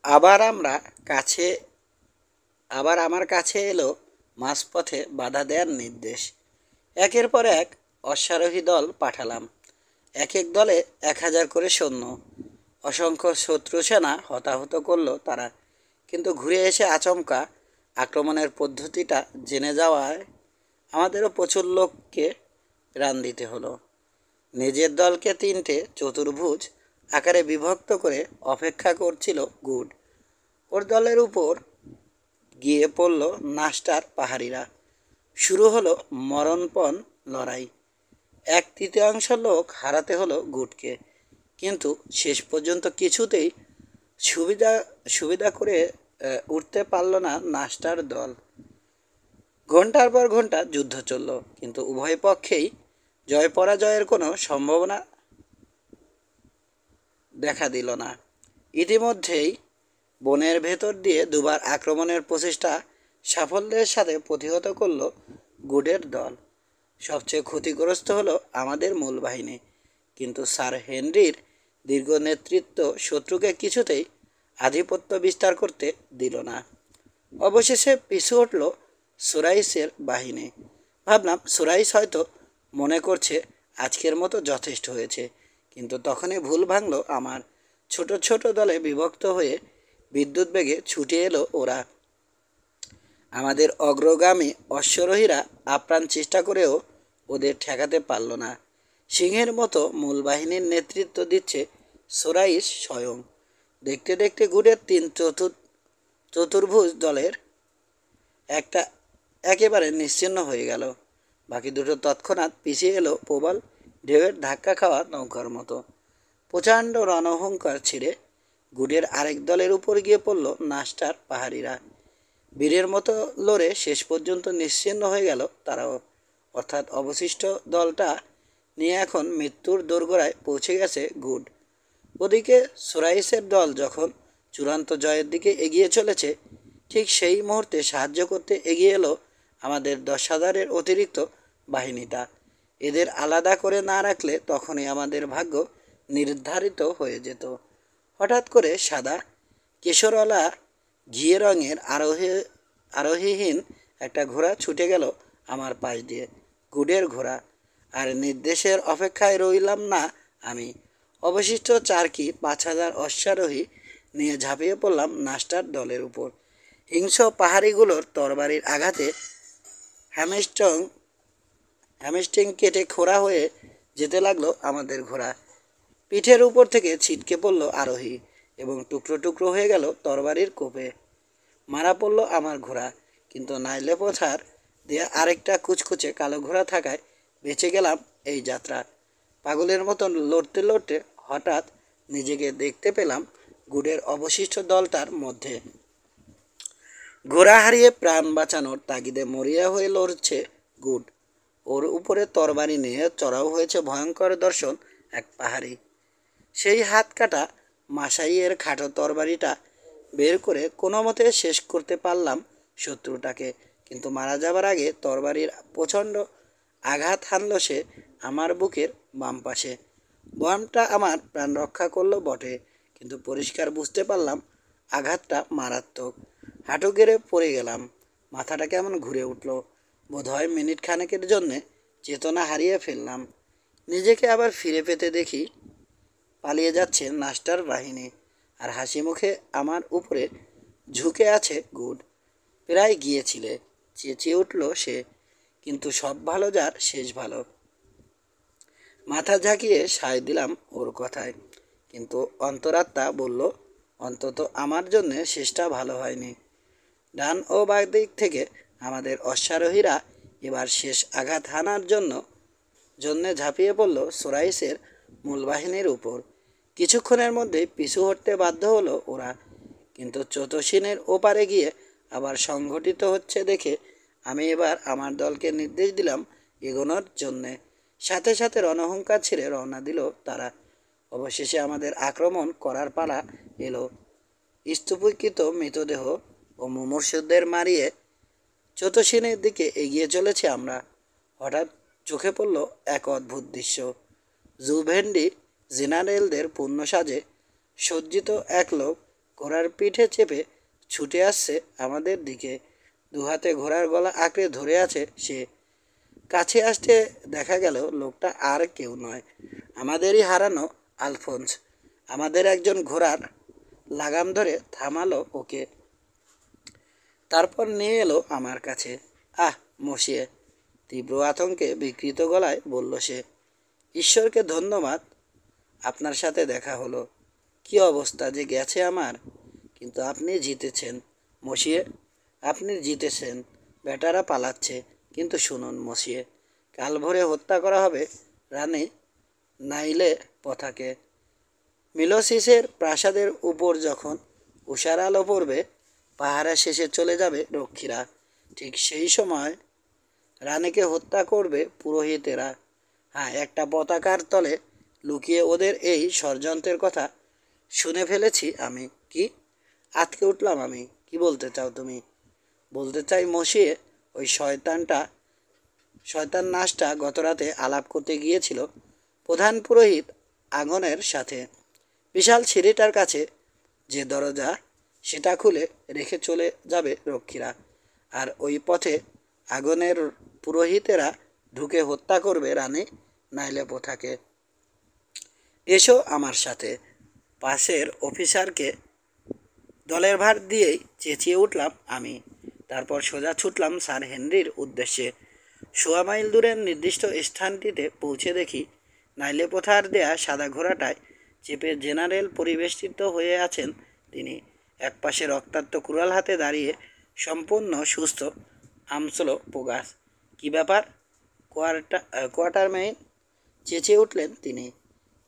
আবার আমরা কাছে আবার আমার কাছে এলো মাঝপথে বাধা দেওয়ার নির্দেশ। একের পর এক অশ্বারোহী দল পাঠালাম। এক এক দলে 1,000 করে সৈন্য। অসংখ্য শত্রু সেনা হতাহত করল তারা, কিন্তু ঘুরে এসে আচমকা আক্রমণের পদ্ধতিটা জেনে যাওয়ায় আমাদেরও প্রচুর লোককে প্রাণ দিতে হলো। নিজের দলকে 3টে চতুর্ভুজ আকারে বিভক্ত করে অপেক্ষা করছিল গুড। ওর দলের উপর গিয়ে পড়ল নাস্টার পাহাড়িরা। শুরু হলো মরণপণ লড়াই। 1/3 লোক হারাতে হলো গুডকে, কিন্তু শেষ পর্যন্ত কিছুতেই সুবিধা সুবিধা করে উঠতে পারল না নাস্টার দল। ঘন্টার পর ঘন্টা যুদ্ধ চলল, কিন্তু উভয় পক্ষেই জয় পরাজয়ের কোনো সম্ভাবনা দেখা দিল না। ইতিমধ্যেই বনের ভেতর দিয়ে দুবার আক্রমণের প্রচেষ্টা সাফল্যের সাথে প্রতিহত করল গুডের দল। সবচেয়ে ক্ষতিগ্রস্ত হলো আমাদের মূল বাহিনী, কিন্তু স্যার হেনরির দীর্ঘ নেতৃত্ব শত্রুকে কিছুতেই আধিপত্য বিস্তার করতে দিল না। অবশেষে পিছু হটল সুরাইসের বাহিনী। ভাবলাম সুরাইস হয়তো মনে করছে আজকের মতো যথেষ্ট হয়েছে, কিন্তু তখনই ভুল ভাঙল আমার। ছোট ছোট দলে বিভক্ত হয়ে বিদ্যুৎ বেগে ছুটে এলো ওরা। আমাদের অগ্রগামী অশ্বারোহীরা আপ্রাণ চেষ্টা করেও ওদের ঠেকাতে পারল না। সিংহের মতো মূল বাহিনীর নেতৃত্ব দিচ্ছে সোরাইস স্বয়ং। দেখতে দেখতে গুডের 3 চতুর্ভুজ দলের একটা একেবারে নিশ্চিহ্ন হয়ে গেল। বাকি দুটো তৎক্ষণাৎ পিছিয়ে এলো প্রবল ঢেউয়ের ধাক্কা খাওয়া নৌকার মতো। প্রচণ্ড রণহুঙ্কার ছিঁড়ে গুডের আরেক দলের উপর গিয়ে পড়ল নাস্টার পাহাড়িরা। বীরের মতো লড়ে শেষ পর্যন্ত নিশ্চিহ্ন হয়ে গেল তারাও। অর্থাৎ অবশিষ্ট দলটা নিয়ে এখন মৃত্যুর দোরগোড়ায় পৌঁছে গেছে গুড। ওদিকে সুরাইসের দল যখন চূড়ান্ত জয়ের দিকে এগিয়ে চলেছে, ঠিক সেই মুহূর্তে সাহায্য করতে এগিয়ে এলো আমাদের 10,000-এর অতিরিক্ত বাহিনীটা। এদের আলাদা করে না রাখলে তখনই আমাদের ভাগ্য নির্ধারিত হয়ে যেত। হঠাৎ করে সাদা কেশরওয়ালা ঘিয়ে রঙের আরোহীহীন একটা ঘোড়া ছুটে গেল আমার পাশ দিয়ে। গুডের ঘোড়া। আর নির্দেশের অপেক্ষায় রইলাম না আমি। অবশিষ্ট 4 কি 5,000 অশ্বারোহী নিয়ে ঝাঁপিয়ে পড়লাম নাস্টার দলের উপর। হিংস্র পাহাড়িগুলোর তরবারির আঘাতে হ্যামস্টিং কেটে খোঁড়া হয়ে যেতে লাগলো আমাদের ঘোড়া। পিঠের উপর থেকে ছিটকে পড়ল আরোহী এবং টুকরো টুকরো হয়ে গেল তরবারির কোপে। মারা পড়ল আমার ঘোড়া, কিন্তু নাইলে পথার দিয়ে আরেকটা কুচকুচে কালো ঘোড়া থাকায় বেঁচে গেলাম এই যাত্রা। পাগলের মতন লড়তে লড়তে হঠাৎ নিজেকে দেখতে পেলাম গুডের অবশিষ্ট দলটার মধ্যে। ঘোড়া হারিয়ে প্রাণ বাঁচানোর তাগিদে মরিয়া হয়ে লড়ছে গুড। ওর উপরে তরবারি নিয়ে চড়াও হয়েছে ভয়ঙ্কর দর্শন এক পাহাড়ি। সেই হাত কাটা মাসাইয়ের খাটো তরবারিটা বের করে কোনো মতে শেষ করতে পারলাম শত্রুটাকে, কিন্তু মারা যাবার আগে তরবারির প্রচণ্ড আঘাত হানল সে আমার বুকের বাম পাশে। বয়ামটা আমার প্রাণ রক্ষা করলো বটে, কিন্তু পরিষ্কার বুঝতে পারলাম আঘাতটা মারাত্মক। হাঁটু গেড়ে পড়ে গেলাম। মাথাটা কেমন ঘুরে উঠল। বোধহয় মিনিট খানেকের জন্যে চেতনা হারিয়ে ফেললাম। নিজেকে আবার ফিরে পেতে দেখি পালিয়ে যাচ্ছে নাস্টার বাহিনী, আর হাসি মুখে আমার উপরে ঝুঁকে আছে গুড। প্রায় গিয়েছিলে, চেঁচিয়ে উঠল সে, কিন্তু সব ভালো যার শেষ ভালো। মাথা ঝাঁকিয়ে সায় দিলাম ওর কথায়, কিন্তু অন্তরাত্মা বলল, অন্তত আমার জন্যে শেষটা ভালো হয়নি। ডান ও বাঁ দিক থেকে আমাদের অশ্বারোহীরা এবার শেষ আঘাত হানার জন্যে ঝাঁপিয়ে পড়ল সোরাইসের মূল বাহিনীর উপর। কিছুক্ষণের মধ্যেই পিছু হটতে বাধ্য হলো ওরা, কিন্তু চতসিনের ওপারে গিয়ে আবার সংঘটিত হচ্ছে দেখে আমি এবার আমার দলকে নির্দেশ দিলাম এগোনোর জন্যে। সাথে সাথে রণহুঙ্কার ছেড়ে রওনা দিল তারা। অবশেষে আমাদের আক্রমণ করার পালা এলো। স্তূপীকৃত মৃতদেহ ও মুমূর্ষুদের মারিয়ে চতসিনের দিকে এগিয়ে চলেছি আমরা। হঠাৎ চোখে পড়ল এক অদ্ভুত দৃশ্য। জুভেন্ডি জেনারেলদের পূর্ণ সাজে সজ্জিত এক লোক ঘোড়ার পিঠে চেপে ছুটে আসছে আমাদের দিকে। দুহাতে ঘোড়ার গলা আঁকড়ে ধরে আছে সে। কাছে আসতে দেখা গেল লোকটা আর কেউ নয়, আমাদেরই হারানো আলফোন্স। আমাদের একজন ঘোড়ার লাগাম ধরে থামালো ওকে, তারপর নিয়ে এলো আমার কাছে। আহ মশিয়ে, তীব্র আতঙ্কে বিকৃত গলায় বলল সে। ঈশ্বরকে ধন্যবাদ, আপনার সাথে দেখা হলো। কি অবস্থা যে গেছে আমার। কিন্তু আপনি জিতেছেন মশিয়ে, আপনি জিতেছেন। বেটারা পালাচ্ছে, কিন্তু শুনুন মশিয়ে, কাল ভোরে হত্যা করা হবে রানী নাইলে পথাকে। মিলোসিসের প্রাসাদের উপর যখন উষার আলো পড়বে, পাহারা শেষে চলে যাবে রক্ষীরা, ঠিক সেই সময় রানীকে হত্যা করবে পুরোহিতেরা। হ্যাঁ, একটা পতাকার তলে লুকিয়ে ওদের এই ষড়যন্ত্রের কথা শুনে ফেলেছি আমি। কি? আটকে উঠলাম আমি। কি বলতে চাও তুমি? বলতে চাই মশিয়ে, ওই শয়তান নাশটা গতরাতে আলাপ করতে গিয়েছিল প্রধান পুরোহিত আঙনের সাথে। বিশাল সিঁড়িটার কাছে যে দরজা, সেটা খুলে রেখে চলে যাবে রক্ষীরা, আর ওই পথে আগুনের পুরোহিতেরা ঢুকে হত্যা করবে রানী নাইলে পোথাকে। এসো আমার সাথে। পাশের অফিসারকে দলের ভার দিয়েই চেঁচিয়ে উঠলাম আমি। তারপর সোজা ছুটলাম স্যার হেনরির উদ্দেশ্যে। সোয়া মাইল দূরের নির্দিষ্ট স্থানটিতে পৌঁছে দেখি নাইলে পোথার দেয়া সাদা ঘোড়াটায় চেপে জেনারেল পরিবেষ্টিত হয়ে আছেন তিনি। একপাশে রক্তাক্ত কুড়াল হাতে দাঁড়িয়ে সম্পূর্ণ সুস্থ আমসলো পোগাস। কি ব্যাপার কোয়ার্টারমেইন, চেঁচিয়ে উঠলেন তিনি।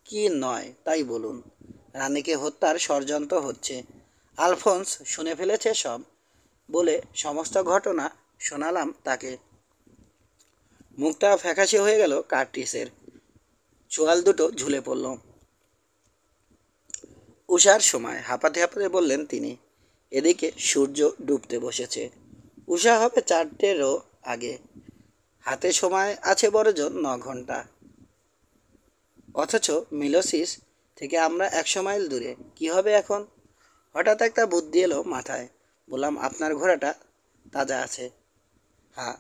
কি নয় তাই বলুন। রানীকে হত্যার ষড়যন্ত্র হচ্ছে। আলফোন্স শুনে ফেলেছে সব, বলে সমস্ত ঘটনা শোনালাম তাকে। মুখটা ফ্যাকাশে হয়ে গেল কার্টিসের, চোয়াল দুটো ঝুলে পড়ল। উষার সময় হাঁপাতে হাঁপাতে বললেন তিনি। এদিকে সূর্য ডুবতে বসেছে। উষা হবে 4টেরও আগে। হাতে সময় আছে বড়জোর 9 ঘন্টা। অথচ মিলোসিস থেকে আমরা 100 মাইল দূরে। কি হবে এখন? হঠাৎ একটা বুদ্ধি এলো মাথায়। বললাম, আপনার ঘোড়াটা তাজা আছে? হ্যাঁ,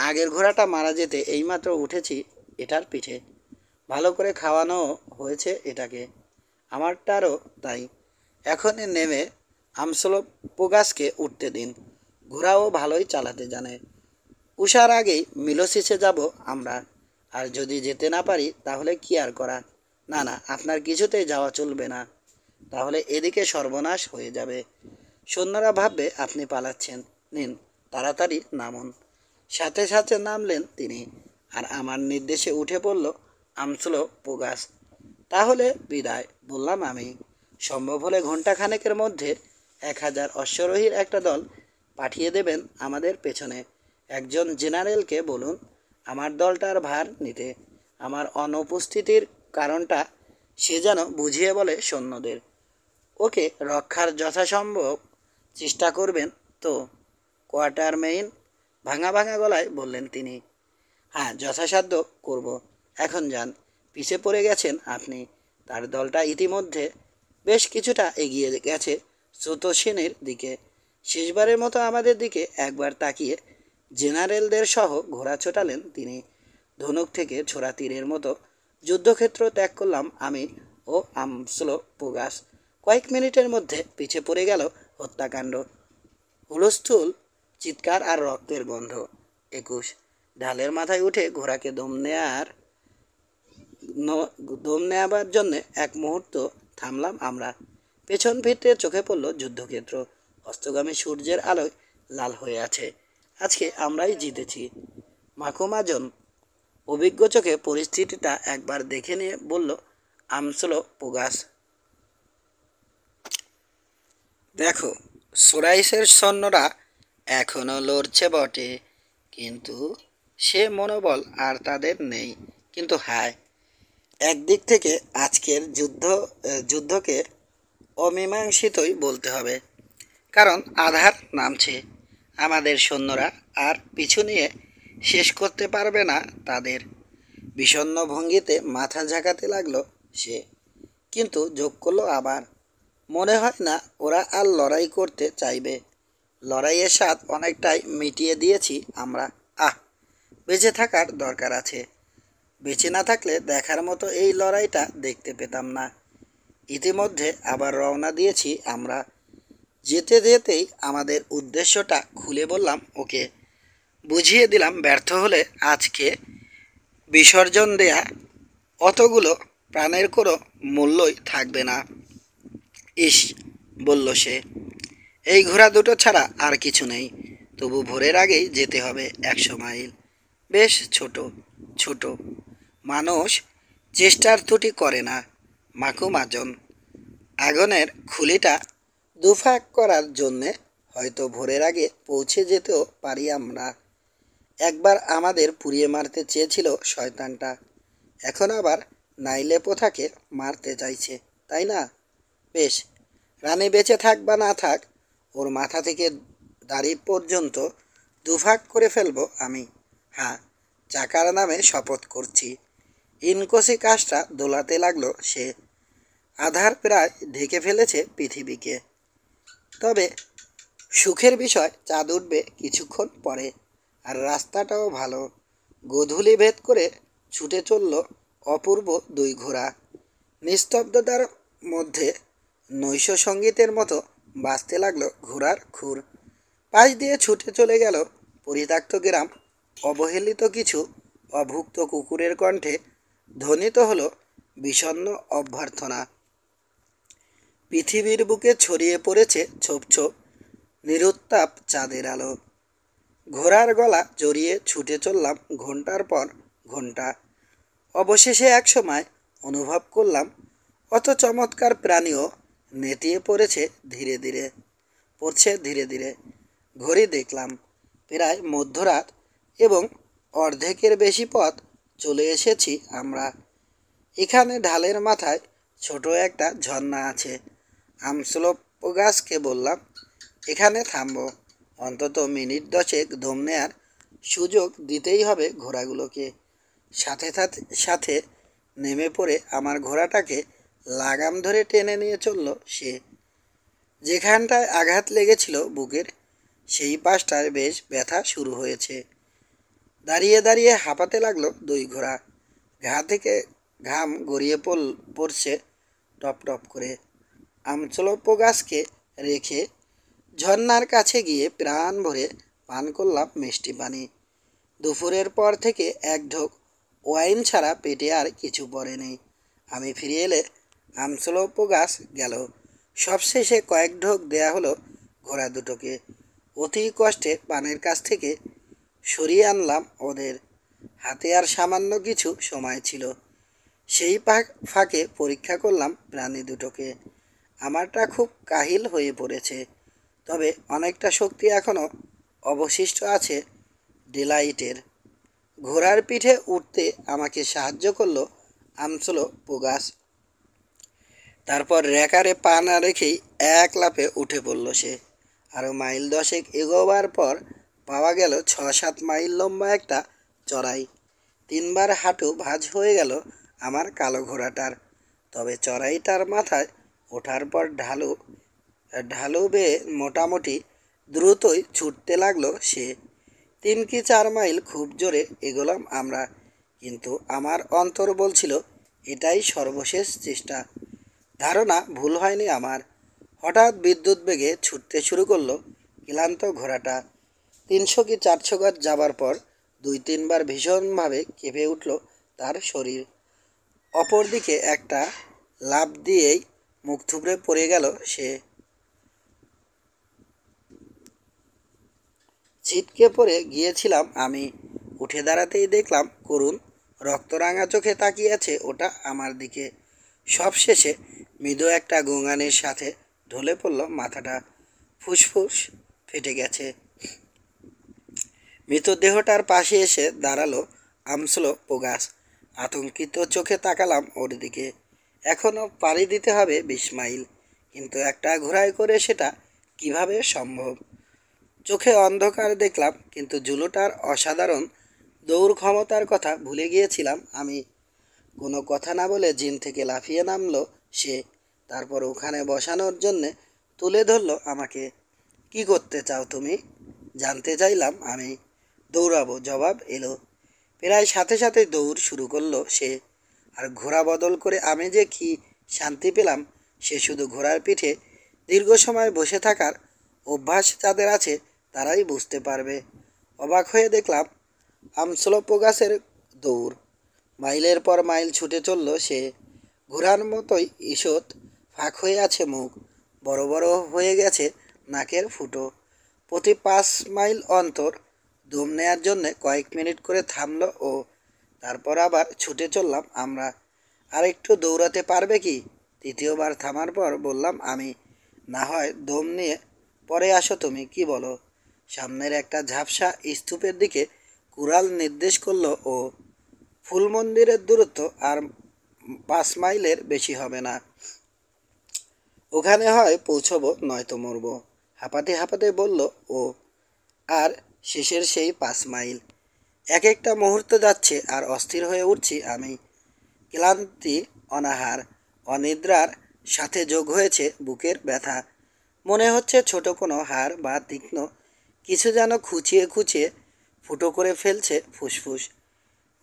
আগের ঘোড়াটা মারা যেতে এইমাত্র উঠেছি এটার পিঠে। ভালো করে খাওয়ানো হয়েছে এটাকে। আমারটারও তাই। এখনই নেমে আমসলো পোগাসকে উঠতে দিন। ঘোড়াও ভালোই চালাতে জানে। উষার আগেই মিলোসিসে যাব আমরা। আর যদি যেতে না পারি তাহলে কি আর করা। না না, আপনার কিছুতেই যাওয়া চলবে না। তাহলে এদিকে সর্বনাশ হয়ে যাবে। সৈন্যরা ভাববে আপনি পালাচ্ছেন। নিন, তাড়াতাড়ি নামুন। সাথে সাথে নামলেন তিনি, আর আমার নির্দেশে উঠে পড়ল আমসলো পোগাস। তাহলে বিদায়, বললাম আমি। সম্ভব হলে ঘণ্টাখানেকের মধ্যে 1000 অশ্বরোহীর একটা দল পাঠিয়ে দেবেন আমাদের পেছনে। একজন জেনারেলকে বলুন আমার দলটার ভার নিতে। আমার অনুপস্থিতির কারণটা সে যেন বুঝিয়ে বলে সৈন্যদের। ওকে রক্ষার যথাসম্ভব চেষ্টা করবেন তো, কোয়ার্টারমেইন, ভাঙা ভাঙা গলায় বললেন তিনি। হ্যাঁ, যথাসাধ্য করব। এখন যান। পিছে পড়ে গেছেন আপনি। তার দলটা ইতিমধ্যে বেশ কিছুটা এগিয়ে গেছে স্রোতস্বিনীর দিকে। শেষবারের মতো আমাদের দিকে একবার তাকিয়ে জেনারেলদের সহ ঘোড়া ছোটালেন তিনি। ধনুক থেকে ছোড়া তীরের মতো যুদ্ধক্ষেত্র ত্যাগ করলাম আমি ও আমসলো পোগাস। কয়েক মিনিটের মধ্যে পিছে পড়ে গেল হত্যাকাণ্ড। হুলস্থুল, চিৎকার আর রক্তের গন্ধ। 21 ঢালের মাথায় উঠে ঘোড়াকে দম নেয়াবার জন্য এক মুহূর্ত থামলাম আমরা। পেছন ফিরতে চোখে পড়ল যুদ্ধক্ষেত্র অস্তগামী সূর্যের আলোয় লাল হয়ে আছে। আজকে আমরাই জিতেছি। মাকুমাজন অভিজ্ঞ চোখে পরিস্থিতিটা একবার দেখে নিয়ে বলল আমসলো পোগাস। দেখো, সোরাইসের সৈন্যরা এখনও লড়ছে বটে, কিন্তু সে মনোবল আর তাদের নেই। কিন্তু হ্যাঁ, একদিক থেকে আজকের যুদ্ধকে অমীমাংসিতই বলতে হবে। কারণ আধার নামছে। আমাদের সৈন্যরা আর পিছু নিয়ে শেষ করতে পারবে না তাদের। বিষণ্ণ ভঙ্গিতে মাথা ঝাঁকাতে লাগলো সে। কিন্তু যোগ করলো আবার, মনে হয় না ওরা আর লড়াই করতে চাইবে। লড়াইয়ের স্বাদ অনেকটাই মিটিয়ে দিয়েছি আমরা। আহ, বেঁচে থাকার দরকার আছে। বেঁচে না থাকলে দেখার মতো এই লড়াইটা দেখতে পেতাম না। ইতিমধ্যে আবার রওনা দিয়েছি আমরা। যেতে যেতেই আমাদের উদ্দেশ্যটা খুলে বললাম ওকে, বুঝিয়ে দিলাম ব্যর্থ হলে আজকে বিসর্জন দেয়া অতগুলো প্রাণের কোনো মূল্যই থাকবে না। ইস, বলল সে, এই ঘোড়া দুটো ছাড়া আর কিছু নেই। তবু ভোরের আগেই যেতে হবে 100 মাইল। বেশ ছোট ছোট মানুষ চেষ্টার ত্রুটি করে না। মাকুমাজন আগুনের খুলিটা দুফাক করার জন্যে হয়তো ভোরের আগে পৌঁছে যেতেও পারি আমরা। একবার আমাদের পুড়িয়ে মারতে চেয়েছিল শয়তানটা, এখন আবার নাইলে পোথাকে মারতে চাইছে, তাই না? বেশ, রানী বেঁচে থাক বা না থাক, ওর মাথা থেকে দাড়ি পর্যন্ত দুভাগ করে ফেলবো আমি। হ্যাঁ, চাকার নামে শপথ করছি। ইনকোসি কাজটা দোলাতে লাগলো সে। আধার প্রায় ঢেকে ফেলেছে পৃথিবীকে। তবে সুখের বিষয়, চাঁদ উঠবে কিছুক্ষণ পরে, আর রাস্তাটাও ভালো। গোধূলি ভেদ করে ছুটে চলল অপূর্ব দুই ঘোড়া। নিস্তব্ধতার মধ্যে নৈশ সঙ্গীতের মতো বাজতে লাগলো ঘোড়ার খুর। পাশ দিয়ে ছুটে চলে গেল পরিত্যক্ত গ্রাম। অবহেলিত কিছু অভুক্ত কুকুরের কণ্ঠে ধ্বনিত হলো বিষণ্ণ অভ্যর্থনা। পৃথিবীর বুকে ছড়িয়ে পড়েছে ছোপ ছোপ নিরুত্তাপ চাঁদের আলো। ঘোড়ার গলা জড়িয়ে ছুটে চললাম ঘন্টার পর ঘন্টা। অবশেষে এক সময় অনুভব করলাম অত চমৎকার প্রাণীও নেতিয়ে পড়েছে ধীরে ধীরে, পড়ছে ধীরে ধীরে। ঘড়ি দেখলাম, প্রায় মধ্যরাত, এবং অর্ধেকের বেশি পথ চলে এসেছি আমরা। এখানে ঢালের মাথায় ছোট একটা ঝর্ণা আছে। আমসোলোপোগাসকে বললাম, এখানে থামবো। অন্তত মিনিট 10 দম নেয়ার সুযোগ দিতেই হবে ঘোড়াগুলোকে। সাথে সাথে সাথে নেমে পড়ে আমার ঘোড়াটাকে লাগাম ধরে টেনে নিয়ে চলল সে। যেখানটায় আঘাত লেগেছিল বুকের, সেই পাশটায় বেশ ব্যথা শুরু হয়েছে। দাঁড়িয়ে দাঁড়িয়ে হাঁপাতে লাগলো দুই ঘোড়া। ঘা থেকে ঘাম গড়িয়ে পড়ছে টপ টপ করে। আমসোলোপোগাসকে রেখে ঝর্ণার কাছে গিয়ে প্রাণ ভরে পান করলাম মিষ্টি পানি। দুপুরের পর থেকে এক ঢোক ওয়াইন ছাড়া পেটে আর কিছু পড়ে নেই। আমি ফিরে এলে আমসোলোপোগাস গেল। সবশেষে কয়েক ঢোক দেয়া হলো ঘোড়া দুটোকে। অতি কষ্টে পানের কাছ থেকে সরিয়ে আনলাম ওদের। হাতে আর সামান্য কিছু সময় ছিল। সেই ফাঁকে পরীক্ষা করলাম প্রাণী দুটোকে। আমারটা খুব কাহিল হয়ে পড়েছে, তবে অনেকটা শক্তি এখনও অবশিষ্ট আছে ডিলাইটের। ঘোড়ার পিঠে উঠতে আমাকে সাহায্য করলো আমসোলোপোগাস। তারপর রেকারে পা না রেখেই এক লাফে উঠে পড়ল সে। আরও মাইল 10 এগোবার পর পাওয়া গেল 6-7 মাইল লম্বা একটা চড়াই। 3বার হাঁটু ভাঁজ হয়ে গেল আমার কালো ঘোড়াটার। তবে চড়াইটার মাথায় ওঠার পর ঢালু ঢালু বেয়ে মোটামুটি দ্রুতই ছুটতে লাগলো সে। 3 কি 4 মাইল খুব জোরে এগোলাম আমরা, কিন্তু আমার অন্তর বলছিল এটাই সর্বশেষ চেষ্টা। ধারণা ভুল হয়নি আমার। হঠাৎ বিদ্যুৎ বেগে ছুটতে শুরু করলো ক্লান্ত ঘোড়াটা। 300 কি 400 গজ যাবার পর 2-3 বার ভীষণভাবে কেঁপে উঠল তার শরীর। অপরদিকে একটা লাফ দিয়েই মুখ থুবড়ে পড়ে গেল সে। ছিটকে পড়ে গিয়েছিলাম আমি। উঠে দাঁড়াতেই দেখলাম করুণ রক্তরাঙা চোখে তাকিয়ে আছে ওটা আমার দিকে। সবশেষে মৃদু একটা গোঙানির সাথে ঢলে পড়ল মাথাটা। ফুসফুস ফেটে গেছে। মৃতদেহটার পাশে এসে দাঁড়ালো আমসোলোপোগাস। আতঙ্কিত চোখে তাকালাম ওর দিকে। এখনও পাড়ি দিতে হবে 20 মাইল, কিন্তু একটা ঘোড়ায় করে সেটা কিভাবে সম্ভব? চোখে অন্ধকার দেখলাম, কিন্তু জুলোটার অসাধারণ দৌড় ক্ষমতার কথা ভুলে গিয়েছিলাম আমি। কোনো কথা না বলে জিন থেকে লাফিয়ে নামলো সে। তারপর ওখানে বসানোর জন্যে তুলে ধরলো আমাকে। কি করতে চাও তুমি? জানতে চাইলাম আমি। দৌড়াবো, জবাব এলো। প্রায় সাথে সাথে দৌড় শুরু করলো সে। আর ঘোড়া বদল করে আমি যে কি শান্তি পেলাম, সে শুধু ঘোড়ার পিঠে দীর্ঘ সময় বসে থাকার অভ্যাস যাদের আছে তারাই বুঝতে পারবে। অবাক হয়ে দেখলাম আমসলপ গাছের দৌড়। মাইলের পর মাইল ছুটে চলল সে। ঘোড়ার মতোই ঈষৎ ফাঁক হয়ে আছে মুখ, বড় বড় হয়ে গেছে নাকের ফুটো। প্রতি 5 মাইল অন্তর দম নেয়ার জন্যে কয়েক মিনিট করে থামলো ও। তারপর আবার ছুটে চললাম আমরা। আর একটু দৌড়াতে পারবে কি? তৃতীয়বার থামার পর বললাম আমি। না হয় দম নিয়ে পরে আসো তুমি, কি বলো? সামনের একটা ঝাপসা স্তূপের দিকে কুড়াল নির্দেশ করলো ও। ফুল মন্দিরের দূরত্ব আর 5 মাইলের বেশি হবে না। ওখানে হয় পৌঁছবো, নয়তো মরবো, হাঁপাতে হাঁপাতে বলল ও। আর শেষের সেই 5 মাইল। এক একটা মুহূর্ত যাচ্ছে আর অস্থির হয়ে উঠছি আমি। ক্লান্তি, অনাহার, অনিদ্রার সাথে যোগ হয়েছে বুকের ব্যথা। মনে হচ্ছে ছোট কোনো হাড় বা তীক্ষ্ণ কিছু যেন খুঁচিয়ে খুঁচিয়ে ফুটো করে ফেলছে ফুসফুস।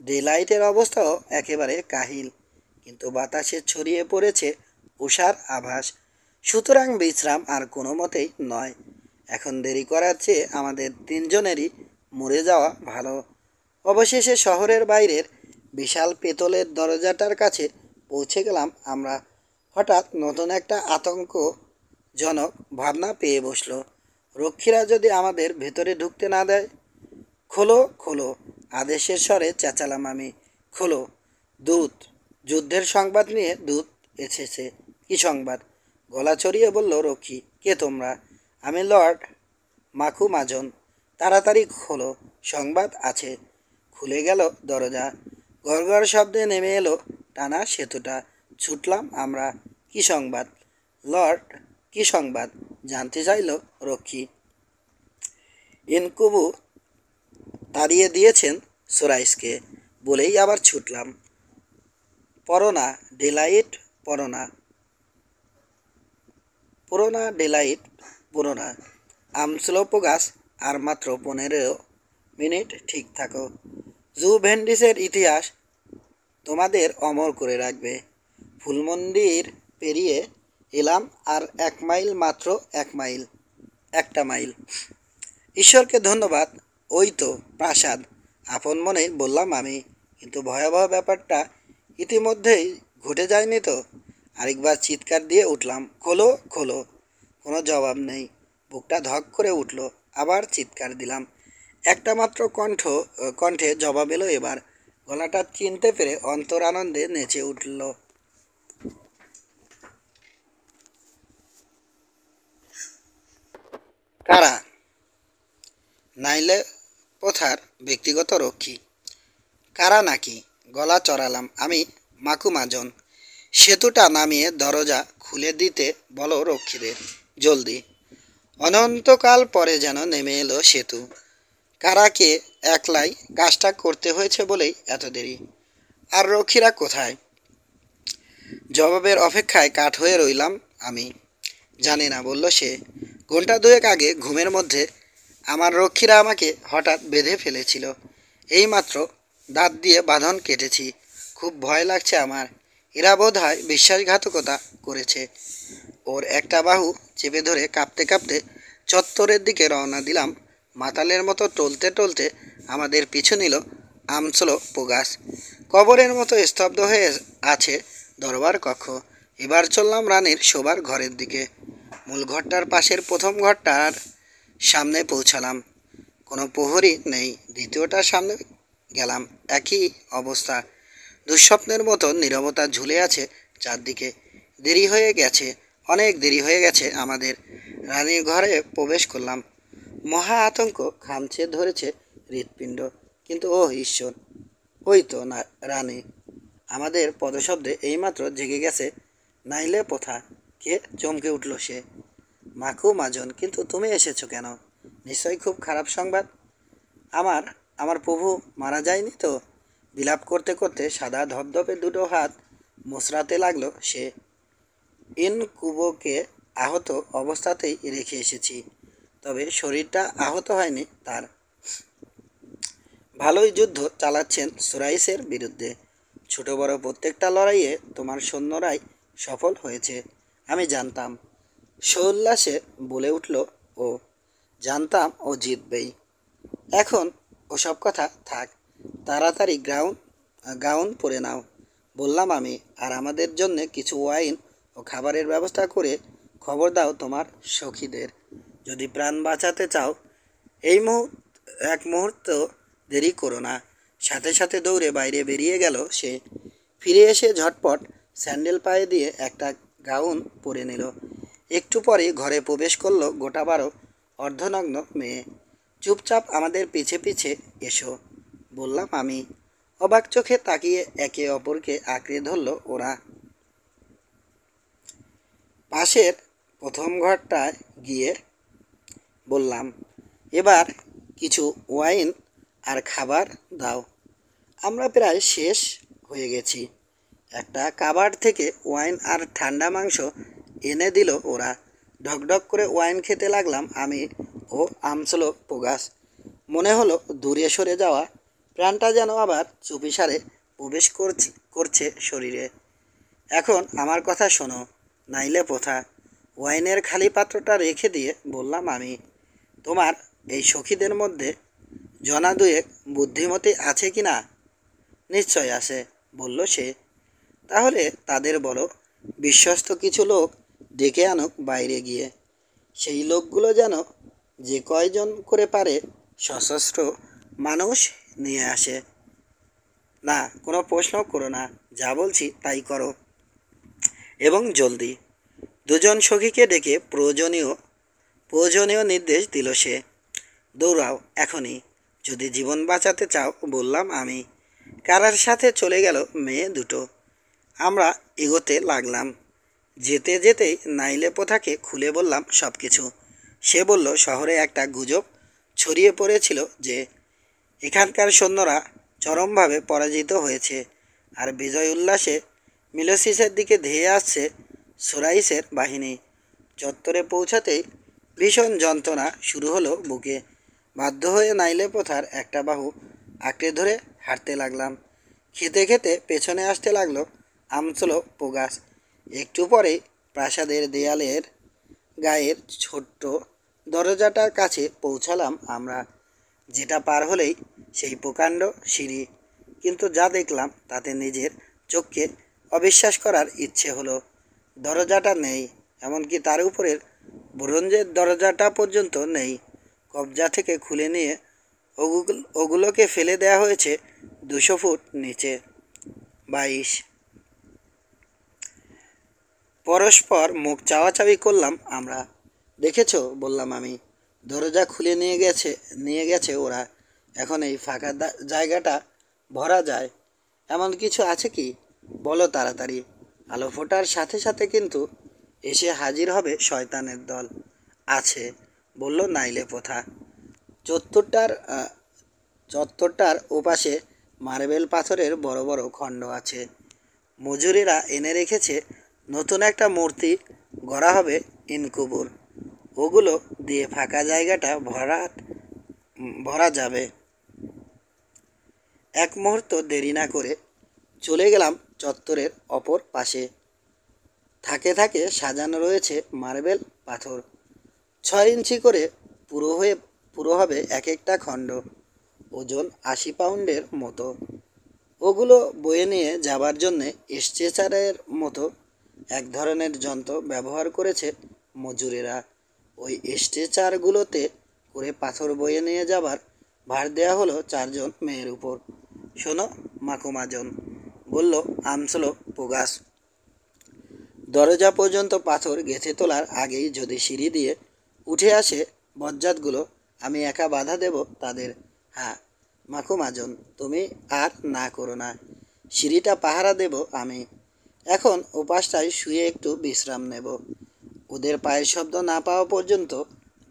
ডে লাইটের অবস্থাও একেবারে কাহিল, কিন্তু বাতাসে ছড়িয়ে পড়েছে উষার আভাস। সুতরাং বিশ্রাম আর কোনো মতেই নয়। এখন দেরি করার চেয়ে আমাদের তিনজনেরই মরে যাওয়া ভালো। অবশেষে শহরের বাইরের বিশাল পেতলের দরজাটার কাছে পৌঁছে গেলাম আমরা। হঠাৎ নতুন একটা আতঙ্কজনক ভাবনা পেয়ে বসলো। রক্ষীরা যদি আমাদের ভেতরে ঢুকতে না দেয়? খোলো, খোলো, আদেশের স্বরে চেঁচালাম আমি। খোলো। দূত, যুদ্ধের সংবাদ নিয়ে দূত এসেছে। কি সংবাদ? গলা চড়িয়ে বলল রক্ষী। কে তোমরা? আমি লর্ড মাখু মাজন। তাড়াতাড়ি খোলো, সংবাদ আছে। খুলে গেল দরজা। গড়গড় শব্দে নেমে এলো টানা সেতুটা। ছুটলাম আমরা। কি সংবাদ? লর্ড, কি সংবাদ? জানতে চাইল রক্ষী। ইনকুবু তাড়িয়ে দিয়েছেন সোরাইসকে, বলেই আবার ছুটলাম। পরোনা ডেলাইট, পরোনা, পুরোনা ডেলাইট, পুরোনা। আমসলোপ গাছ। আর মাত্র 15 মিনিট ঠিক থাকো। জুভেন্ডিসের ইতিহাস তোমাদের অমর করে রাখবে। ফুলমন্দির পেরিয়ে এলাম আর 1 মাইল, মাত্র 1 মাইল, একটা মাইল। ঈশ্বরকে ধন্যবাদ। ওই তো প্রাসাদ, আপন মনে বললাম আমি। কিন্তু ভয়াবহ ব্যাপারটা ইতিমধ্যেই ঘটে যায়নি তো? আরেকবার চিৎকার দিয়ে উঠলাম, খোলো, খোলো। কোনো জবাব নেই। বুকটা ধক করে উঠল। আবার চিৎকার দিলাম। একটা মাত্র কণ্ঠে জবাব এলো এবার। গলাটা চিনতে পেরে অন্তর আনন্দে নেচে উঠল। কারা? নাইলে পথার ব্যক্তিগত রক্ষী। কারা নাকি? গলা চড়ালাম আমি। মাকু মাজন। সেতুটা নামিয়ে দরজা খুলে দিতে বলো রক্ষীদের, জলদি। অনন্তকাল পরে যেন নেমে এলো সেতু। কারাকে একলাই কাজটা করতে হয়েছে বলেই এত দেরি। আর রক্ষীরা কোথায়? জবাবের অপেক্ষায় কাঠ হয়ে রইলাম আমি। জানি না, বলল সে। ঘন্টা দুয়েক আগে ঘুমের মধ্যে আমার রক্ষীরা আমাকে হঠাৎ বেঁধে ফেলেছিল। এইমাত্র দাঁত দিয়ে বাঁধন কেটেছি। খুব ভয় লাগছে আমার। এরা বোধ হয় বিশ্বাসঘাতকতা করেছে। ওর একটা বাহু চেপে ধরে কাঁপতে কাঁপতে চত্বরের দিকে রওনা দিলাম। মাতালের মতো টলতে টলতে আমাদের পিছু নিল আমসলো পোগাস। কবরের মতো স্তব্ধ হয়ে আছে দরবার কক্ষ। এবার চললাম রানীর শোবার ঘরের দিকে। মূল ঘরটার পাশের প্রথম ঘরটার সামনে পৌঁছালাম। কোনো প্রহরী নেই। দ্বিতীয়টার সামনে গেলাম। একই অবস্থা। দুঃস্বপ্নের মতো নীরবতা ঝুলে আছে চারদিকে। দেরি হয়ে গেছে, অনেক দেরি হয়ে গেছে আমাদের। রানীর ঘরে প্রবেশ করলাম। মহা আতঙ্ক খামচে ধরেছে হৃৎপিণ্ড। কিন্তু ও ঈশ্বর, ওই তো না রানী। আমাদের পদশব্দে এইমাত্র জেগে গেছে নাইলে পোথা। কে? চমকে উঠল সে। মাখু মাজন। কিন্তু তুমি এসেছো কেন? নিশ্চয়ই খুব খারাপ সংবাদ। আমার আমার প্রভু মারা যায়নি তো? বিলাপ করতে করতে সাদা ধপধপে দুটো হাত মোচড়াতে লাগলো সে। ইনকুবোকে আহত অবস্থাতেই রেখে এসেছি, তবে শরীরটা আহত হয়নি তার। ভালোই যুদ্ধ চালাচ্ছেন সুরাইসের বিরুদ্ধে। ছোট বড় প্রত্যেকটা লড়াইয়ে তোমার সৈন্যরাই সফল হয়েছে, আমি জানতাম। সৌল্লাসে বলে উঠল ও। জানতাম ও জিতবেই। এখন ওসব কথা থাক, তাড়াতাড়ি গাউন পরে নাও, বললাম আমি। আর আমাদের জন্যে কিছু ওয়াইন ও খাবারের ব্যবস্থা করে খবর দাও তোমার সখীদের। যদি প্রাণ বাঁচাতে চাও এই এক মুহূর্ত দেরি করো না। সাথে সাথে দৌড়ে বাইরে বেরিয়ে গেল সে। ফিরে এসে ঝটপট স্যান্ডেল পায়ে দিয়ে একটা গাউন পরে নিল। একটু পরে ঘরে প্রবেশ করলো গোটা 12 অর্ধনগ্ন মেয়ে। চুপচাপ আমাদের পিছে পিছে এসো, বললাম আমি। অবাক চোখে তাকিয়ে একে অপরকে আঁকড়ে ধরল ওরা। পাশের প্রথম ঘরটায় গিয়ে বললাম, এবার কিছু ওয়াইন আর খাবার দাও। আমরা প্রায় শেষ হয়ে গেছি। একটা কাবার্ড থেকে ওয়াইন আর ঠান্ডা মাংস এনে দিল ওরা। ঢকঢক করে ওয়াইন খেতে লাগলাম আমি ও আমসলো পোগাস। মনে হলো দূরে সরে যাওয়া প্রাণটা যেন আবার চুপিসারে প্রবেশ করছে শরীরে। এখন আমার কথা শোনো, নাইলে পোথা। ওয়াইনের খালি পাত্রটা রেখে দিয়ে বললাম আমি। তোমার এই সখীদের মধ্যে জনা দুয়েক বুদ্ধিমতী আছে কি না? নিশ্চয় আছে, বলল সে। তাহলে তাদের বলো বিশ্বস্ত কিছু লোক ডেকে আনুক বাইরে গিয়ে। সেই লোকগুলো যেন যে কয়জন করে পারে সশস্ত্র মানুষ নিয়ে আসে। না, কোনো প্রশ্ন করো না, যা বলছি তাই করো, এবং জলদি। দুজন সখীকে ডেকে প্রয়োজনীয় নির্দেশ দিল সে। দৌড়াও এখনই, যদি জীবন বাঁচাতে চাও, বললাম আমি। কারার সাথে চলে গেল মেয়ে দুটো। আমরা এগোতে লাগলাম। যেতে যেতেই নাইলে পোথাকে খুলে বললাম সব কিছু। সে বলল শহরে একটা গুজব ছড়িয়ে পড়েছিল যে এখানকার সৈন্যরা চরমভাবে পরাজিত হয়েছে আর বিজয় উল্লাসে মিলোসিসের দিকে ধেয়ে আসছে সুরাইসের বাহিনী। চত্বরে পৌঁছাতেই ভীষণ যন্ত্রণা শুরু হলো বুকে। বাধ্য হয়ে নাইলে পোথার একটা বাহু আঁকড়ে ধরে হাঁটতে লাগলাম। খেতে খেতে পেছনে আসতে লাগলো আমসলো পোগাস। একটু পরেই প্রাসাদের দেয়ালের গায়ের ছোট্ট দরজাটার কাছে পৌঁছালাম আমরা, যেটা পার হলেই সেই প্রকাণ্ড সিঁড়ি। কিন্তু যা দেখলাম তাতে নিজের চোখকে অবিশ্বাস করার ইচ্ছে হলো। দরজাটা নেই, এমনকি তার উপরের ব্রোঞ্জের দরজাটা পর্যন্ত নেই। কবজা থেকে খুলে নিয়ে ওগুলোকে ফেলে দেওয়া হয়েছে 200 ফুট নিচে। 22। পরস্পর মুখ চাওয়াচাওয়ি করলাম আমরা। দেখেছো, বললাম আমি, দরজা খুলে নিয়ে গেছে ওরা। এখন এই ফাঁকা জায়গাটা ভরা যায় এমন কিছু আছে কি? বলো তাড়াতাড়ি। আলো ফোটার সাথে সাথে কিন্তু এসে হাজির হবে শয়তানের দল। আছে, বলল নাইলে পোথা। চত্বরটার ওপাশে মার্বেল পাথরের বড় বড় খণ্ড আছে। মজুরিরা এনে রেখেছে নতুন একটা মূর্তি গড়া হবে ইনকুবুর। ওগুলো দিয়ে ফাঁকা জায়গাটা ভরা যাবে। এক মুহূর্ত দেরি না করে চলে গেলাম চত্বরের অপর পাশে। থাকে থাকে সাজানো রয়েছে মার্বেল পাথর। 6 ইঞ্চি করে পুরো হবে এক একটা খণ্ড, ওজন 80 পাউন্ডের মতো। ওগুলো বয়ে নিয়ে যাবার জন্যে স্ট্রেচারের মতো এক ধরনের যন্ত্র ব্যবহার করেছে মজুরেরা। ওই স্ট্রেচারগুলোতে করে পাথর বয়ে নিয়ে যাবার ভার দেওয়া হলো 4 জন মেয়ের উপর। শোনো মাকুমাজন, বলল আমসলো পোগাস, দরজা পর্যন্ত পাথর গেঁথে তোলার আগেই যদি সিঁড়ি দিয়ে উঠে আসে বজ্জাতগুলো, আমি একা বাধা দেব তাদের। হ্যাঁ মাকুমাজন, তুমি আর না করো না, সিঁড়িটা পাহারা দেব আমি। এখন ওপাশটায় শুয়ে একটু বিশ্রাম নেব। ওদের পায়ের শব্দ না পাওয়া পর্যন্ত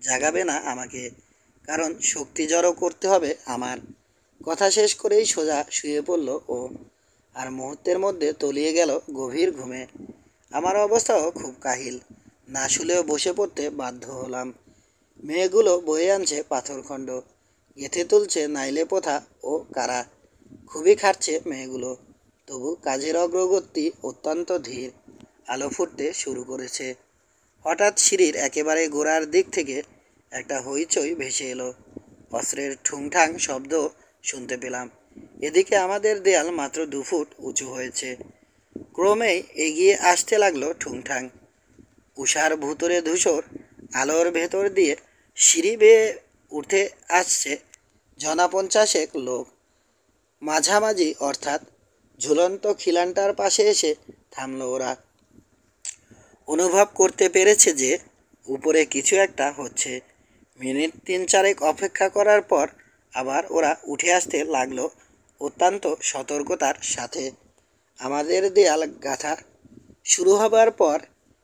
জাগাবে না আমাকে, কারণ শক্তি জড়ো করতে হবে আমার। কথা শেষ করেই সোজা শুয়ে পড়ল ও, আর মুহূর্তের মধ্যে তলিয়ে গেল গভীর ঘুমে। আমার অবস্থাও খুব কাহিল, না শুলেও বসে পড়তে বাধ্য হলাম। মেয়েগুলো বয়ে আনছে পাথরখণ্ড, গেঁথে তুলছে নাইলে পোথা ও কারা। খুবই খাটছে মেয়েগুলো, তবু কাজের অগ্রগতি অত্যন্ত ধীর। আলো ফুটতে শুরু করেছে। হঠাৎ সিঁড়ির একেবারে গোড়ার দিক থেকে একটা হইচই ভেসে এলো। অস্ত্রের ঠুংঠাং শব্দ শুনতে পেলাম। এদিকে আমাদের দেয়াল মাত্র 2 ফুট উঁচু হয়েছে। ক্রমেই এগিয়ে আসতে লাগলো ঠুংঠাং। উষার ভুতুরে ধূসর আলোর ভেতর দিয়ে সিঁড়ি বেয়ে উঠে আসছে 50 লোক। মাঝামাঝি অর্থাৎ ঝুলন্ত খিলানটার পাশে এসে থামল ওরা। অনুভব করতে পেরেছে যে উপরে কিছু একটা হচ্ছে। মিনিট 3-4 অপেক্ষা করার পর আবার ওরা উঠে আসতে লাগলো অত্যন্ত সতর্কতার সাথে। আমাদের দেয়াল গাঁথা শুরু হবার পর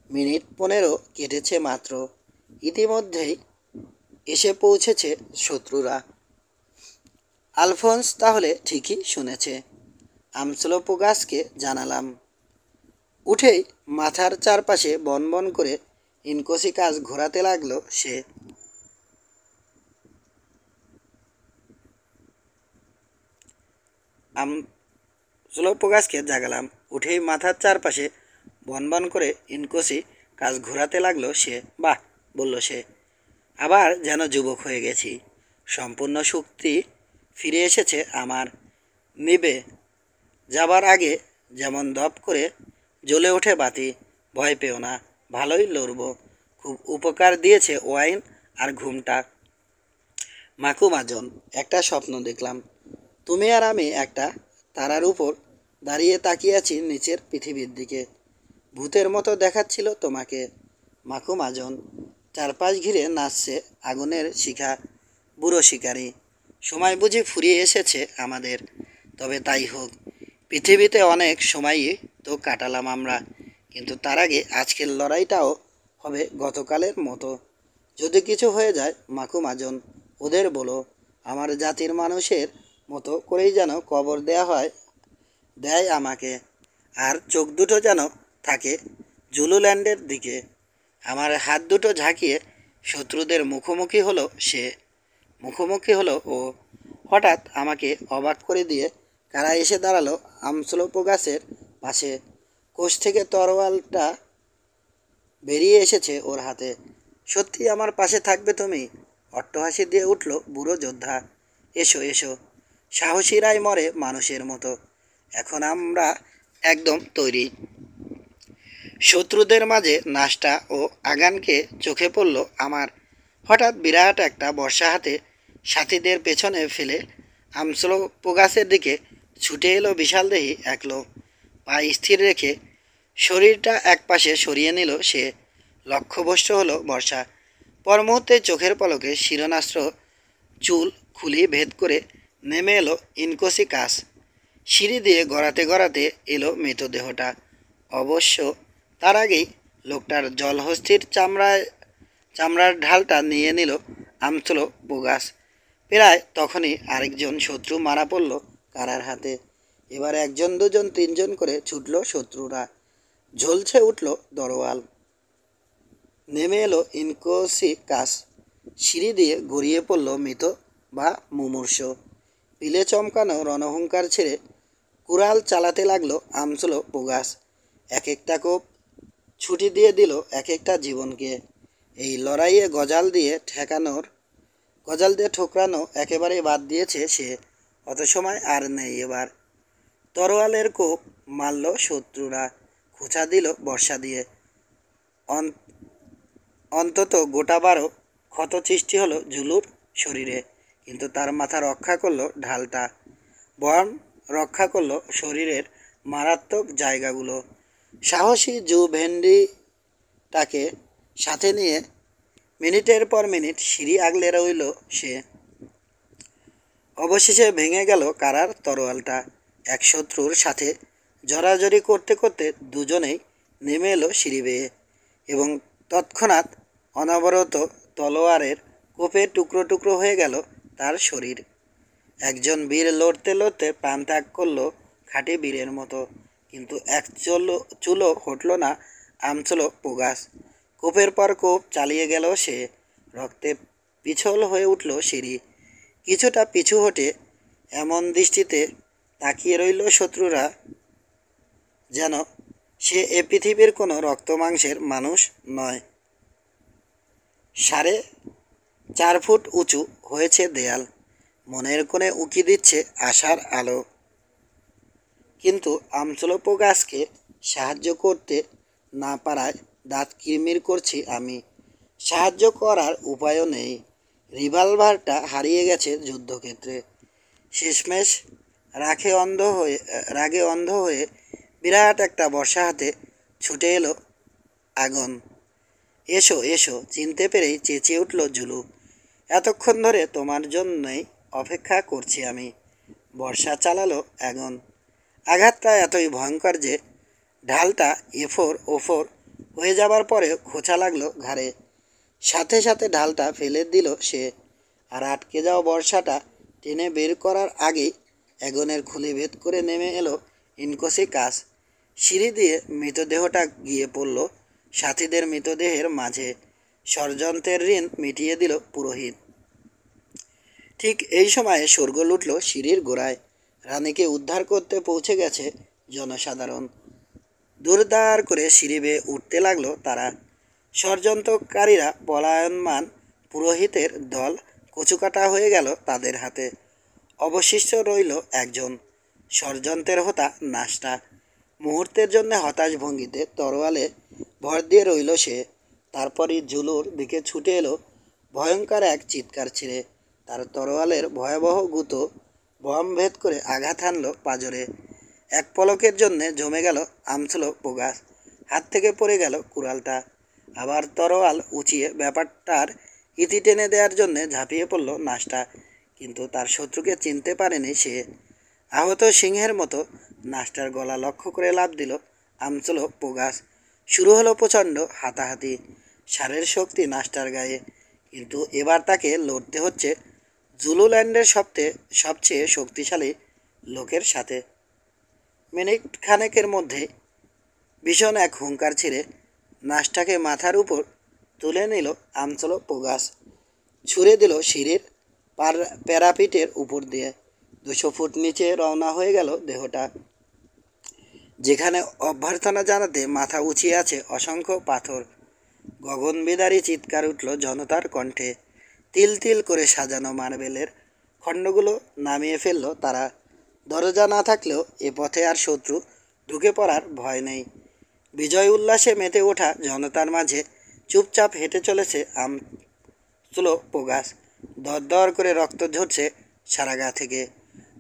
মিনিট 15 কেটেছে মাত্র। ইতিমধ্যেই এসে পৌঁছেছে শত্রুরা। আলফোন্স তাহলে ঠিকই শুনেছে, আমসোলোপোগাসকে জানালাম। উঠেই মাথার চারপাশে বনবন করে ইনকোসিকাস ঘোরাতে লাগলো সে। আমসোলোপোগাসকে জাগালাম। উঠেই মাথার চারপাশে বনবন করে ইনকোসি কাজ ঘোরাতে লাগলো সে। বাহ, বলল সে, আবার যেন যুবক হয়ে গেছি। সম্পূর্ণ শক্তি ফিরে এসেছে আমার। নিবে যাবার আগে যেমন দপ করে জ্বলে ওঠে বাতি। ভয় পেও না, ভালোই লড়ব। খুব উপকার দিয়েছে ওয়াইন আর ঘুমটা। মাকুমাজন, একটা স্বপ্ন দেখলাম। তুমি আর আমি একটা তারার উপর দাঁড়িয়ে তাকিয়ে আছি নিচের পৃথিবীর দিকে। ভূতের মতো দেখাচ্ছিল তোমাকে। মাকুমাজন, চারপাশ ঘিরে নাচছে আগুনের শিখা। বুড়ো শিকারী, সময় বুঝি ফুরিয়ে এসেছে আমাদের। তবে তাই হোক, পৃথিবীতে অনেক সময়ই তো কাটালাম আমরা, কিন্তু তার আগে আজকের লড়াইটাও হবে গতকালের মতো। যদি কিছু হয়ে যায় মাকুমাজন, ওদের বলো আমার জাতির মানুষের মতো করেই যেন কবর দেয় আমাকে। আর চোখ দুটো যেন থাকে জুলুল্যান্ডের দিকে। আমার হাত দুটো ঝাঁকিয়ে শত্রুদের মুখোমুখি হলো ও। হঠাৎ আমাকে অবাক করে দিয়ে কারা এসে দাঁড়ালো আমসোলোপোগাসের পাশে। কোষ থেকে তরোয়ালটা বেরিয়ে এসেছে ওর হাতে। সত্যি আমার পাশে থাকবে তুমি? অট্টহাসি দিয়ে উঠল বুড়ো যোদ্ধা। এসো এসো, সাহসীরাই মরে মানুষের মতো। এখন আমরা একদম তৈরি। শত্রুদের মাঝে নাশটা ও আগানকে চোখে পড়ল আমার। হঠাৎ বিরাট একটা বর্ষা হাতে সাথীদের পেছনে ফেলে আমসোলোপোগাসের দিকে ছুটে এলো বিশালদেহী এক লোক। পা স্থির রেখে শরীরটা একপাশে সরিয়ে নিল সে। লক্ষ্যভ্রষ্ট হলো বর্ষা। পর মুহূর্তে চোখের পলকে শিরনাস্ত্র চুল খুলি ভেদ করে নেমে এলো ইনকোসিকাস। সিঁড়ি দিয়ে গড়াতে গড়াতে এলো মৃতদেহটা। অবশ্য তার আগেই লোকটার জলহস্তির চামড়ার ঢালটা নিয়ে নিল আমসোলোপোগাস। প্রায় তখনই আরেকজন শত্রু মারা পড়ল কারার হাতে। এবার 1 2 3 করে ছুটল শত্রুরা। ঝলছে উঠল দরওয়াল। নেমে এলো ইনকোসিকাস। সিঁড়ি দিয়ে গড়িয়ে পড়ল মৃত বা মুমূর্ষ। পিলে চমকানো রণহুঙ্কার ছেড়ে কুড়াল চালাতে লাগলো আমসোলোপোগাস। এক একটা কোপ ছুটি দিয়ে দিল এক একটা জীবনকে। এই লড়াইয়ে গজাল দিয়ে ঠোকরানো একেবারেই বাদ দিয়েছে সে। অত সময় আর নেই এবার। তরোয়ালের কোপ মারল শত্রুরা, খোঁচা দিল বর্ষা দিয়ে। অন্তত গোটা 12 ক্ষত সৃষ্টি হলো জুলুর শরীরে, কিন্তু তার মাথা রক্ষা করলো ঢালটা। বন রক্ষা করলো শরীরের মারাত্মক জায়গাগুলো। সাহসী ভেন্ডিটাকে সাথে নিয়ে মিনিটের পর মিনিট সিঁড়ি আগলে রইল সে। অবশেষে ভেঙে গেল কারার তরোয়ালটা। এক শত্রুর সাথে জড়াজড়ি করতে করতে দুজনেই নেমে এলো সিঁড়ি বেয়ে, এবং তৎক্ষণাৎ অনবরত তলোয়ারের কোপে টুকরো টুকরো হয়ে গেল তার শরীর। একজন বীর লড়তে লড়তে প্রাণত্যাগ করল খাঁটি বীরের মতো, কিন্তু এক চুলও হটল না আমচলো পোগাস। কোপের পর কোপ চালিয়ে গেল সে। রক্তে পিছল হয়ে উঠল সিঁড়ি। কিছুটা পিছু হটে এমন দৃষ্টিতে তাকিয়ে রইল শত্রুরা, যেন সে এ পৃথিবীর কোনো রক্তমাংসের মানুষ নয়। 4.5 ফুট উঁচু হয়েছে দেয়াল। মনের কোণে উকি দিচ্ছে আশার আলো। কিন্তু আমচলোপোগাসকে সাহায্য করতে না পারায় দাঁত কিরমির করছি আমি। সাহায্য করার উপায়ও নেই। রিভলভারটা হারিয়ে গেছে যুদ্ধক্ষেত্রে। শেষমেশ রাগে অন্ধ হয়ে বিরাট একটা বর্ষা হাতে ছুটে এলো আগুন। এসো এসো, চিনতে পেরেই চেঁচিয়ে উঠল জুলু। এতক্ষণ ধরে তোমার জন্যই অপেক্ষা করছি আমি। বর্ষা চালালো আগুন। আঘাতটা এতই ভয়ঙ্কর যে ঢালটা এফোর ওফোর হয়ে যাবার পরেও খোঁচা লাগলো ঘাড়ে। সাথে সাথে ঢালটা ফেলে দিল সে। আর আটকে যাওয়া বর্ষাটা টেনে বের করার আগেই আগুনের খুলি ভেদ করে নেমে এলো ইনকোসিকাস। সিঁড়ি দিয়ে মৃতদেহটা গিয়ে পড়ল সাথীদের মৃতদেহের মাঝে। ষড়যন্ত্রের ঋণ মিটিয়ে দিল পুরোহিত। ঠিক এই সময়ে শোরগোল উঠল সিঁড়ির গোড়ায়। রানীকে উদ্ধার করতে পৌঁছে গেছে জনসাধারণ। দুরদার করে সিঁড়ি বেয়ে উঠতে লাগলো তারা। ষড়যন্ত্রকারীরা পলায়নমান পুরোহিতের দল কচুকাটা হয়ে গেল তাদের হাতে। অবশিষ্ট রইল একজন, ষড়যন্ত্রের হোতা নাসটা। মুহূর্তের জন্য হতাশ ভঙ্গিতে তরোয়ালে ভর দিয়ে রইল সে। তারপরই জুলুর দিকে ছুটে এলো ভয়ঙ্কর এক চিৎকার ছেড়ে। তার তরোয়ালের ভয়াবহ গুঁতো বম ভেদ করে আঘাত হানল পাঁজরে। এক পলকের জন্যে জমে গেল আমচলোপোগাস। হাত থেকে পড়ে গেল কুড়ালটা। আবার তরোয়াল উঁচিয়ে ব্যাপারটার ইতি টেনে দেওয়ার জন্যে ঝাঁপিয়ে পড়ল নাসটা। কিন্তু তার শত্রুকে চিনতে পারেনি সে। আহত সিংহের মতো নাসটার গলা লক্ষ্য করে লাফ দিল আমচলোপোগাস। শুরু হলো প্রচণ্ড হাতাহাতি। ষাঁড়ের শক্তি নাসটার গায়ে, কিন্তু এবার তাকে লড়তে হচ্ছে জুলুল্যান্ডের সবচেয়ে শক্তিশালী লোকের সাথে। মিনিট খানেকের মধ্যে ভীষণ এক হুঙ্কার ছেড়ে নাসটাকে মাথার উপর তুলে নিল আমচলোপোগাস। ছুঁড়ে দিল সিঁড়ির প্যারাপিটের উপর দিয়ে। 200 ফুট নিচে রওনা হয়ে গেল দেহটা, যেখানে অভ্যর্থনা জানাতে মাথা উঁচিয়ে আছে অসংখ্য পাথর। গগনবিদারী চিৎকার উঠল জনতার কণ্ঠে। তিল তিল করে সাজানো মার্বেলের খণ্ডগুলো নামিয়ে ফেলল তারা। দরজা না থাকলেও এ পথে আর শত্রু ঢুকে পড়ার ভয় নেই। বিজয় উল্লাসে মেতে ওঠা জনতার মাঝে চুপচাপ হেঁটে চলেছে আমচলোপোগাস। দরদর করে রক্ত ঝরছে সারা গা থেকে।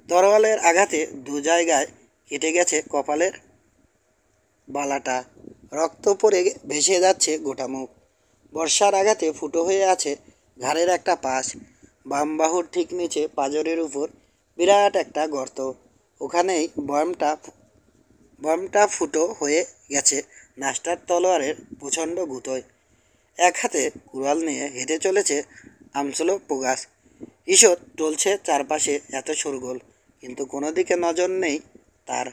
তরোয়ালের আঘাতে 2 জায়গায় কেটে গেছে কপালের বালাটা। রক্ত পড়ে ভেসে যাচ্ছে গোটা মুখ। বর্ষার আঘাতে ফুটো হয়ে আছে ঘাড়ের একটা পাশ। বাম বাহুর ঠিক নিচে পাঁজরের উপর বিরাট একটা গর্ত। ওখানেই বমটা ফুটো হয়ে গেছে নাসটার তলোয়ারের প্রচণ্ড গুঁতোয়। এক হাতে কুড়াল নিয়ে হেঁটে চলেছে আমচলোপোগাস। ঈষৎ টলছে চারপাশে এত শোরগোল, কিন্তু কোনো দিকে নজর নেই তার।